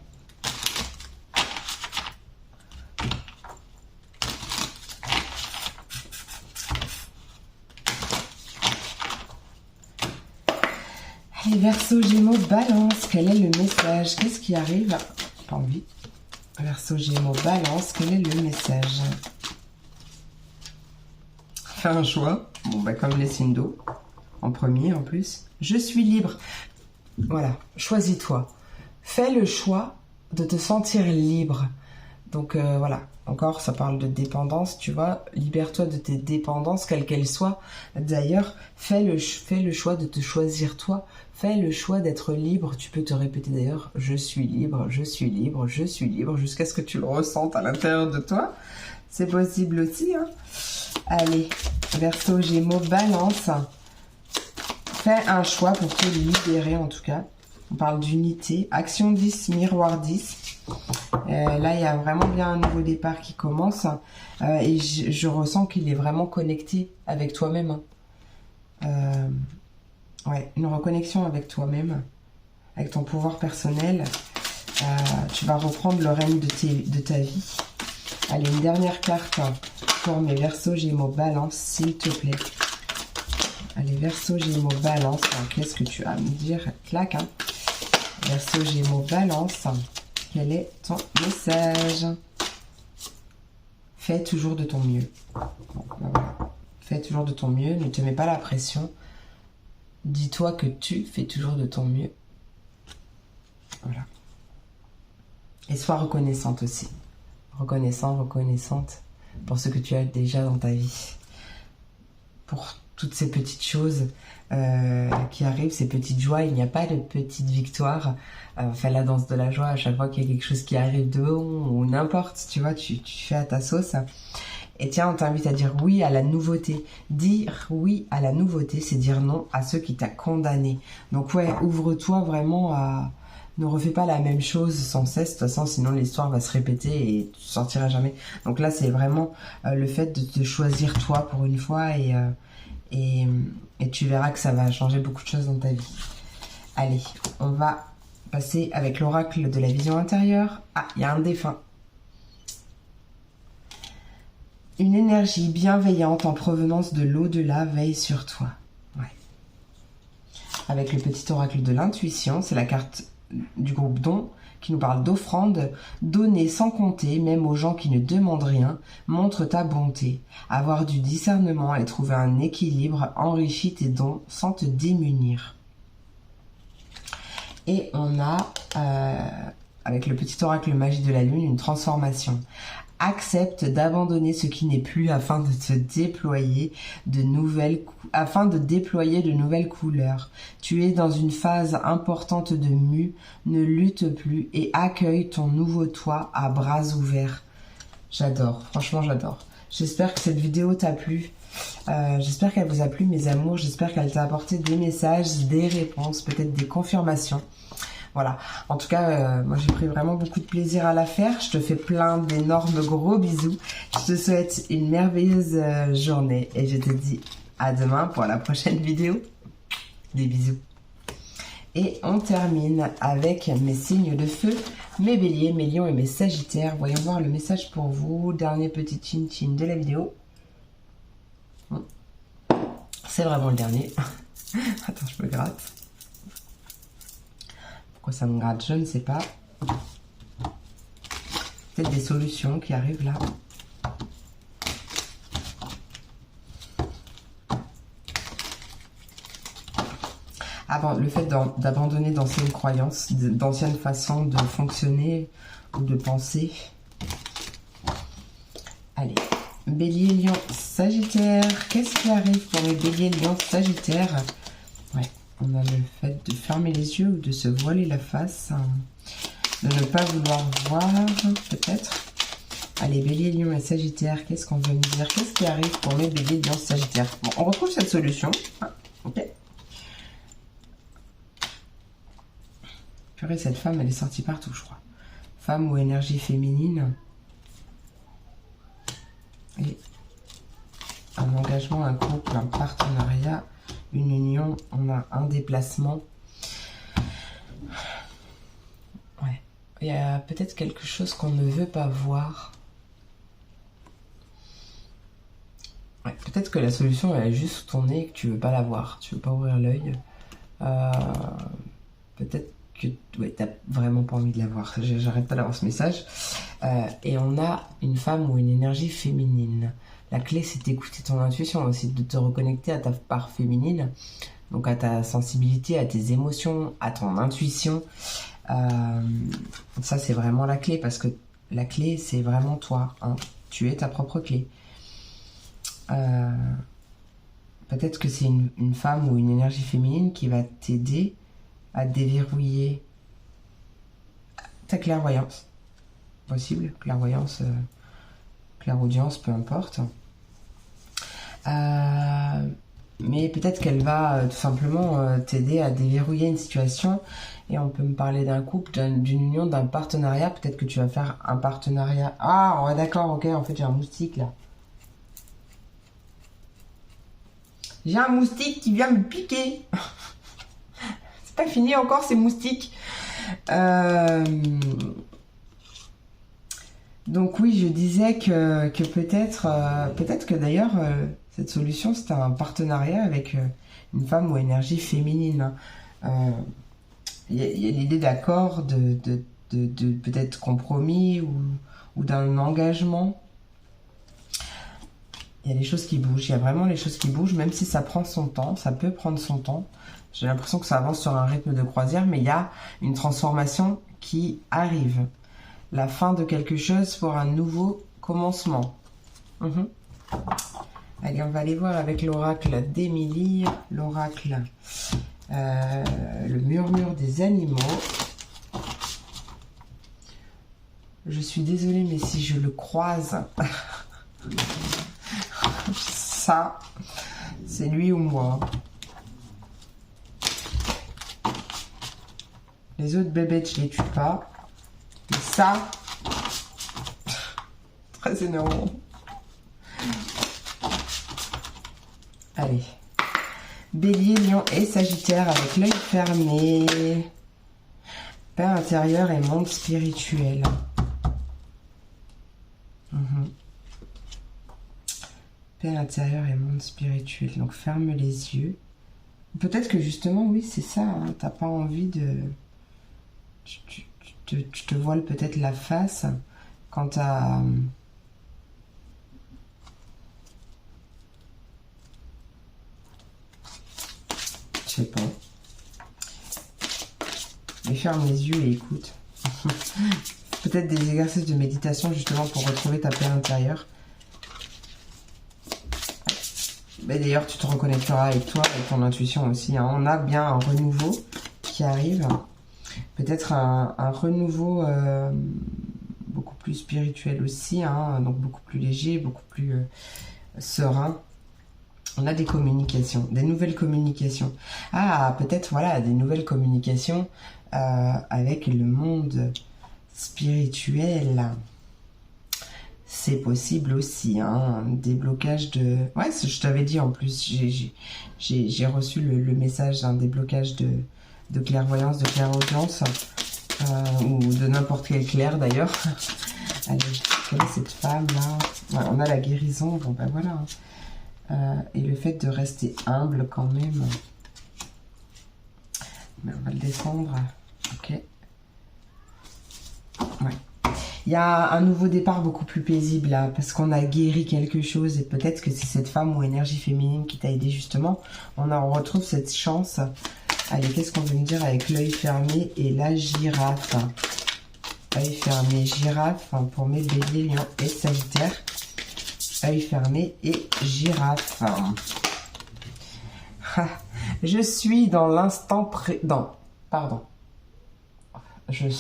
Allez, Verseau, Gémeaux, Balance, quel est le message? Qu'est-ce qui arrive? Pas envie. Verseau, Gémeaux, Balance, quel est le message? Fais un choix. Bon, bah, comme les signes d'eau. En premier, en plus. Je suis libre. Voilà. Choisis-toi. Fais le choix de te sentir libre. Donc, voilà. Encore, ça parle de dépendance, tu vois. Libère-toi de tes dépendances, quelles qu'elles soient. D'ailleurs, fais le choix de te choisir toi. Fais le choix d'être libre. Tu peux te répéter d'ailleurs, je suis libre, je suis libre, je suis libre, jusqu'à ce que tu le ressentes à l'intérieur de toi. C'est possible aussi, hein. Allez, Verseau, Gémeaux, Balance. Fais un choix pour te libérer, en tout cas. On parle d'unité. Action 10, miroir 10. Là, il y a vraiment bien un nouveau départ qui commence. Et je ressens qu'il est vraiment connecté avec toi-même. Ouais, une reconnexion avec toi-même, avec ton pouvoir personnel. Tu vas reprendre le règne de ta vie. Allez, une dernière carte pour mes Verseaux, Gémeaux, Balance, s'il te plaît. Allez, Verseau, Gémeaux, Balance. Qu'est-ce que tu as à me dire? Clac, hein. Verseau, Gémeaux, Balance. Quel est ton message? Fais toujours de ton mieux. Bon, ben voilà. Fais toujours de ton mieux. Ne te mets pas la pression. Dis-toi que tu fais toujours de ton mieux. Voilà. Et sois reconnaissante aussi. Reconnaissant, reconnaissante pour ce que tu as déjà dans ta vie. Pour toutes ces petites choses qui arrivent, ces petites joies. Il n'y a pas de petites victoires. Fais la danse de la joie à chaque fois qu'il y a quelque chose qui arrive de bon ou n'importe, tu vois, tu fais à ta sauce. Et tiens, on t'invite à dire oui à la nouveauté. Dire oui à la nouveauté, c'est dire non à ceux qui t'a condamné. Donc ouais, ouvre-toi vraiment à... Ne refais pas la même chose sans cesse, de toute façon, sinon l'histoire va se répéter et tu sortiras jamais. Donc là, c'est vraiment le fait de te choisir toi pour une fois et tu verras que ça va changer beaucoup de choses dans ta vie. Allez, on va passer avec l'oracle de la vision intérieure. Ah, il y a un défunt. Une énergie bienveillante en provenance de l'au-delà veille sur toi. Ouais. Avec le petit oracle de l'intuition, c'est la carte du groupe Don qui nous parle d'offrande. Donner sans compter, même aux gens qui ne demandent rien, montre ta bonté. Avoir du discernement et trouver un équilibre enrichit tes dons sans te démunir. Et on a, avec le petit oracle magie de la lune, une transformation. Accepte d'abandonner ce qui n'est plus afin de déployer de nouvelles couleurs. Tu es dans une phase importante de mue, ne lutte plus et accueille ton nouveau toi à bras ouverts. J'adore, franchement j'adore. J'espère que cette vidéo t'a plu. J'espère qu'elle vous a plu, mes amours. J'espère qu'elle t'a apporté des messages, des réponses, peut-être des confirmations. Voilà, en tout cas, moi j'ai pris vraiment beaucoup de plaisir à la faire. Je te fais plein d'énormes gros bisous. Je te souhaite une merveilleuse journée et je te dis à demain pour la prochaine vidéo. Des bisous. Et on termine avec mes signes de feu, mes béliers, mes lions et mes sagittaires. Voyons voir le message pour vous. Dernier petit chin-chin de la vidéo. C'est vraiment le dernier. Attends, je me gratte. Pourquoi ça me gratte? Je ne sais pas. Peut-être des solutions qui arrivent là. Ah bon, le fait d'abandonner d'anciennes croyances, d'anciennes façons de fonctionner ou de penser. Allez, bélier, lion, sagittaire. Qu'est-ce qui arrive pour les béliers, lion, sagittaire? Ouais. On a le fait de fermer les yeux ou de se voiler la face, de ne pas vouloir voir, peut-être. Allez, Allez, Bélier, Lion et Sagittaire, qu'est-ce qu'on veut me dire? Qu'est-ce qui arrive pour mes Béliers, Lion, Sagittaire? Bon, on retrouve cette solution. Ah, ok. Purée, cette femme, elle est sortie partout, je crois. Femme ou énergie féminine. Et un engagement, un couple, un partenariat, une union. On a un déplacement. Ouais. Il y a peut-être quelque chose qu'on ne veut pas voir. Ouais, peut-être que la solution elle est juste sous ton nez et que tu veux pas la voir. Tu veux pas ouvrir l'œil. Peut-être que ouais, t'as vraiment pas envie de la voir. J'arrête pas d'avoir ce message. Et on a une femme ou une énergie féminine. La clé, c'est d'écouter ton intuition aussi, de te reconnecter à ta part féminine, donc à ta sensibilité, à tes émotions, à ton intuition. Ça, c'est vraiment la clé, parce que la clé, c'est vraiment toi. Hein. Tu es ta propre clé. Peut-être que c'est une femme ou une énergie féminine qui va t'aider à déverrouiller ta clairvoyance. Possible, clairvoyance, clairaudience, peu importe. Mais peut-être qu'elle va tout simplement t'aider à déverrouiller une situation. Et on peut me parler d'un couple, d'une union, d'un partenariat. Peut-être que tu vas faire un partenariat. Ah, ouais, d'accord, ok, en fait j'ai un moustique là. J'ai un moustique qui vient me piquer. C'est pas fini encore ces moustiques. Donc oui, je disais que peut-être que d'ailleurs cette solution c'était un partenariat avec une femme ou énergie féminine. Il y a l'idée d'accord, de peut-être compromis ou d'un engagement. Il y a des choses qui bougent, il y a vraiment les choses qui bougent, même si ça prend son temps, ça peut prendre son temps. J'ai l'impression que ça avance sur un rythme de croisière, mais il y a une transformation qui arrive. La fin de quelque chose pour un nouveau commencement. Allez, on va aller voir avec l'oracle d'Émilie, l'oracle, le murmure des animaux. Je suis désolée, mais si je le croise, ça, c'est lui ou moi. Les autres bébêtes, je les tue pas. Et ça, très énervant. Allez. Bélier, Lion et Sagittaire avec l'œil fermé. Père intérieur et monde spirituel. Père intérieur et monde spirituel. Donc ferme les yeux. Peut-être que justement, oui, c'est ça. Hein, t'as pas envie de... Tu te voiles peut-être la face quand t'as... Je sais pas. Mais ferme les yeux et écoute. Peut-être des exercices de méditation justement pour retrouver ta paix intérieure. Mais d'ailleurs, tu te reconnecteras avec toi, avec ton intuition aussi. Hein. On a bien un renouveau qui arrive. Peut-être un renouveau beaucoup plus spirituel aussi. Hein. Donc beaucoup plus léger, beaucoup plus serein. On a des communications, des nouvelles communications. Ah, peut-être, voilà, des nouvelles communications avec le monde spirituel. C'est possible aussi, hein, des blocages de... Ouais, je t'avais dit en plus, j'ai reçu le message d'un déblocage de clairvoyance, de clairaudience, ou de n'importe quel clair d'ailleurs. Allez, quelle est cette femme-là? Ouais, on a la guérison, bon ben voilà. Et le fait de rester humble quand même. Mais on va le descendre. Ok. Ouais. Il y a un nouveau départ beaucoup plus paisible là, parce qu'on a guéri quelque chose et peut-être que c'est cette femme ou énergie féminine qui t'a aidé justement. On retrouve cette chance. Allez, qu'est-ce qu'on veut me dire avec l'œil fermé et la girafe? Œil fermé, girafe pour mes béliers, lions et sagittaires. Œil fermé et girafe. Je suis dans l'instant présent. Pardon. Je te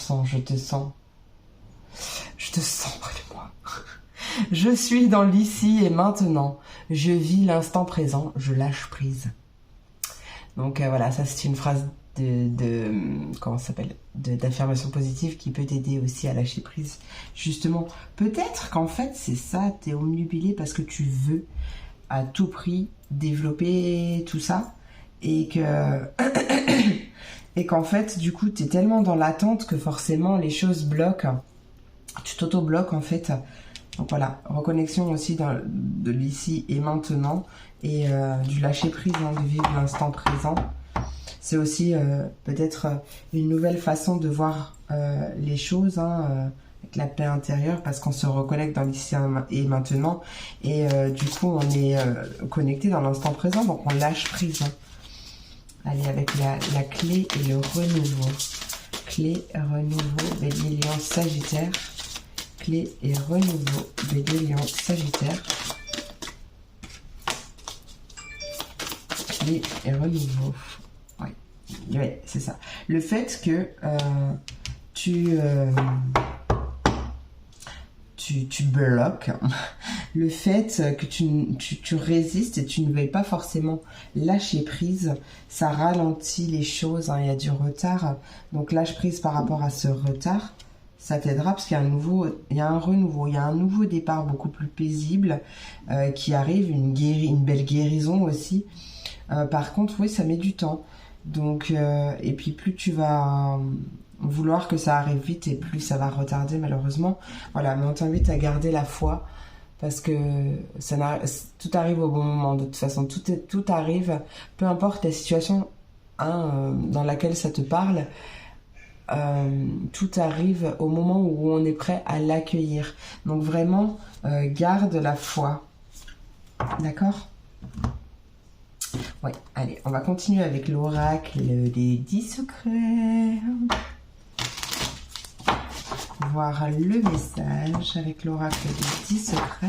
sens près de moi. Je suis dans l'ici et maintenant. Je vis l'instant présent. Je lâche prise. Donc voilà, ça c'est une phrase comment ça s'appelle, d'affirmation positive qui peut t'aider aussi à lâcher prise. Justement, peut-être qu'en fait c'est ça, t'es omnubilé parce que tu veux à tout prix développer tout ça et qu'en fait du coup t'es tellement dans l'attente que forcément les choses bloquent, tu t'auto-bloques en fait. Donc voilà, reconnexion aussi de l'ici et maintenant et du lâcher prise, de vivre l'instant présent. C'est aussi peut-être une nouvelle façon de voir les choses, avec la paix intérieure, parce qu'on se reconnecte dans l'ici et maintenant. Et du coup, on est connecté dans l'instant présent, donc on lâche prise. Allez, avec la clé et le renouveau. Clé, renouveau, Bélier, Lion, Sagittaire. Clé et renouveau, Bélier, Lion, Sagittaire. Clé et renouveau. Ouais, c'est ça. Le fait que tu bloques, le fait que tu résistes et tu ne veuilles pas forcément lâcher prise, ça ralentit les choses, il y a du retard. Donc lâche prise par rapport à ce retard, ça t'aidera parce qu'il y a un renouveau, il y a un nouveau départ beaucoup plus paisible qui arrive, une belle guérison aussi. Par contre, oui, ça met du temps. Donc, et puis plus tu vas vouloir que ça arrive vite et plus ça va retarder malheureusement. Voilà, mais on t'invite à garder la foi parce que tout arrive au bon moment. De toute façon, tout arrive, peu importe la situation dans laquelle ça te parle. Tout arrive au moment où on est prêt à l'accueillir. Donc vraiment, garde la foi. D'accord ? Ouais, allez, on va continuer avec l'oracle des 10 secrets. Voir le message avec l'oracle des 10 secrets.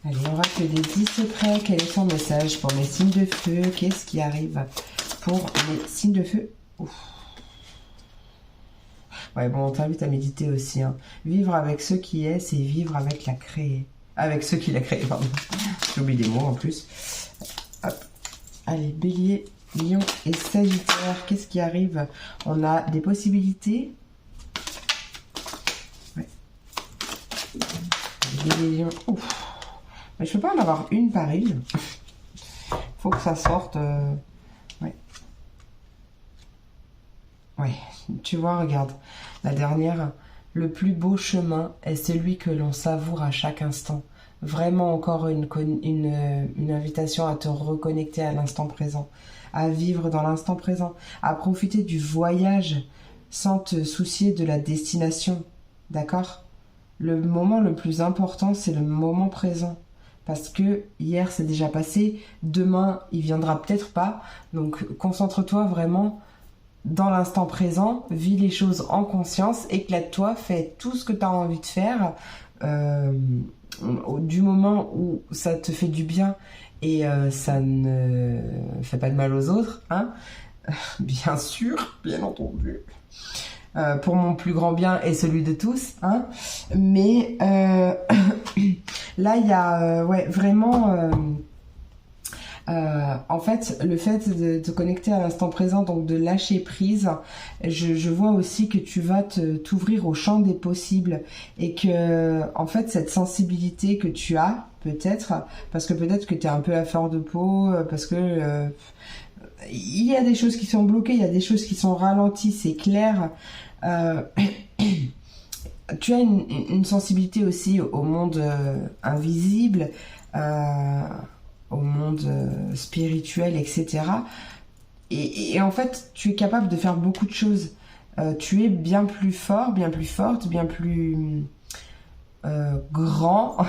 Allez, oracle des 10 secrets, quel est son message pour mes signes de feu? Qu'est-ce qui arrive pour mes signes de feu? Ouf. Ouais, bon, on t'invite à méditer aussi. Vivre avec ce qui est, c'est vivre avec la créée. Avec ceux qui l'a créé, pardon. J'oublie des mots en plus. Hop. Allez, Bélier, Lion et Sagittaire. Qu'est-ce qui arrive? On a des possibilités. Ouais. Bélier, Lion. Ouf. Mais je peux pas en avoir une par île. Faut que ça sorte. Ouais. Ouais. Tu vois, regarde, la dernière, le plus beau chemin est celui que l'on savoure à chaque instant. Vraiment encore une invitation à te reconnecter à l'instant présent, à vivre dans l'instant présent, à profiter du voyage sans te soucier de la destination, d'accord? Le moment le plus important, c'est le moment présent. Parce que hier, c'est déjà passé, demain, il viendra peut-être pas. Donc, concentre-toi vraiment dans l'instant présent, vis les choses en conscience, éclate-toi, fais tout ce que tu as envie de faire du moment où ça te fait du bien et ça ne fait pas de mal aux autres, bien sûr, bien entendu, pour mon plus grand bien et celui de tous, mais là il y a ouais, vraiment en fait, le fait de te connecter à l'instant présent, donc de lâcher prise, je vois aussi que tu vas t'ouvrir au champ des possibles et que, en fait, cette sensibilité que tu as, peut-être, parce que peut-être que tu es un peu à fleur de peau, parce que il y a des choses qui sont bloquées, il y a des choses qui sont ralenties, c'est clair. Tu as une sensibilité aussi au monde invisible, au monde spirituel, etc. Et en fait, tu es capable de faire beaucoup de choses. Tu es bien plus fort, bien plus forte, bien plus grande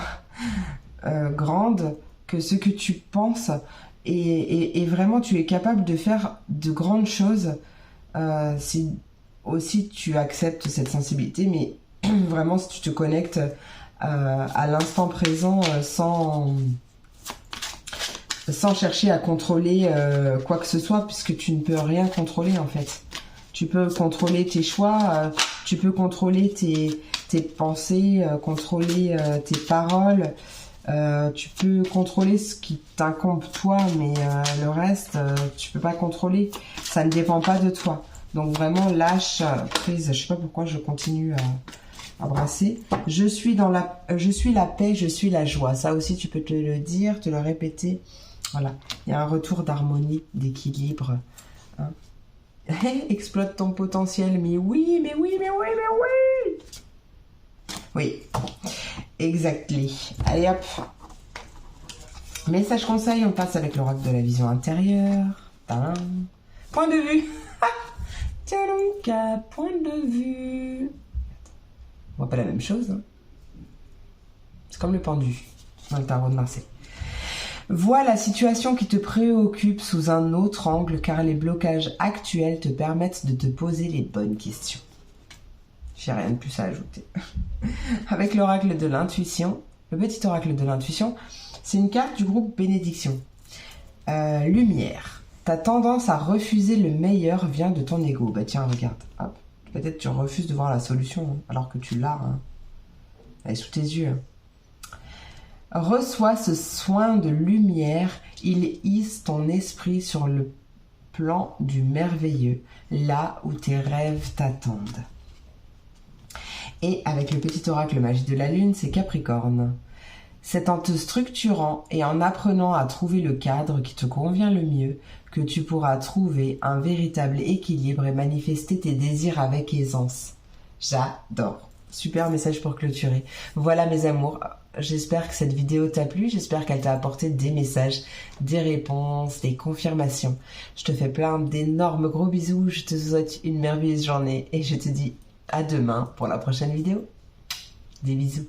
que ce que tu penses. Et vraiment, tu es capable de faire de grandes choses si aussi tu acceptes cette sensibilité, mais vraiment si tu te connectes à l'instant présent sans sans chercher à contrôler quoi que ce soit, puisque tu ne peux rien contrôler en fait. Tu peux contrôler tes choix, tu peux contrôler tes pensées, contrôler tes paroles, tu peux contrôler ce qui t'incombe toi, mais le reste, tu peux pas contrôler. Ça ne dépend pas de toi. Donc vraiment, lâche prise. Je sais pas pourquoi je continue à brasser. Je suis la paix, je suis la joie. Ça aussi, tu peux te le dire, te le répéter. Voilà. Il y a un retour d'harmonie, d'équilibre. Hein. Exploite ton potentiel, mais oui, mais oui, mais oui, mais oui. Oui, exactly. Allez hop. Message conseil, on passe avec l'oracle de la vision intérieure. Tadam. Point de vue. Tiens donc, point de vue. On voit pas la même chose. Hein. C'est comme le pendu dans le tarot de Marseille. Vois la situation qui te préoccupe sous un autre angle car les blocages actuels te permettent de te poser les bonnes questions. J'ai rien de plus à ajouter. Avec l'oracle de l'intuition, le petit oracle de l'intuition, c'est une carte du groupe Bénédiction. Lumière. Ta tendance à refuser le meilleur vient de ton ego. Bah tiens, regarde. Hop. Peut-être tu refuses de voir la solution hein, alors que tu l'as. Hein. Elle est sous tes yeux. Hein. Reçois ce soin de lumière, il hisse ton esprit sur le plan du merveilleux, là où tes rêves t'attendent. Et avec le petit oracle magie de la lune, c'est Capricorne. C'est en te structurant et en apprenant à trouver le cadre qui te convient le mieux que tu pourras trouver un véritable équilibre et manifester tes désirs avec aisance. J'adore. Super message pour clôturer. Voilà mes amours. J'espère que cette vidéo t'a plu, j'espère qu'elle t'a apporté des messages, des réponses, des confirmations. Je te fais plein d'énormes gros bisous, je te souhaite une merveilleuse journée et je te dis à demain pour la prochaine vidéo. Des bisous.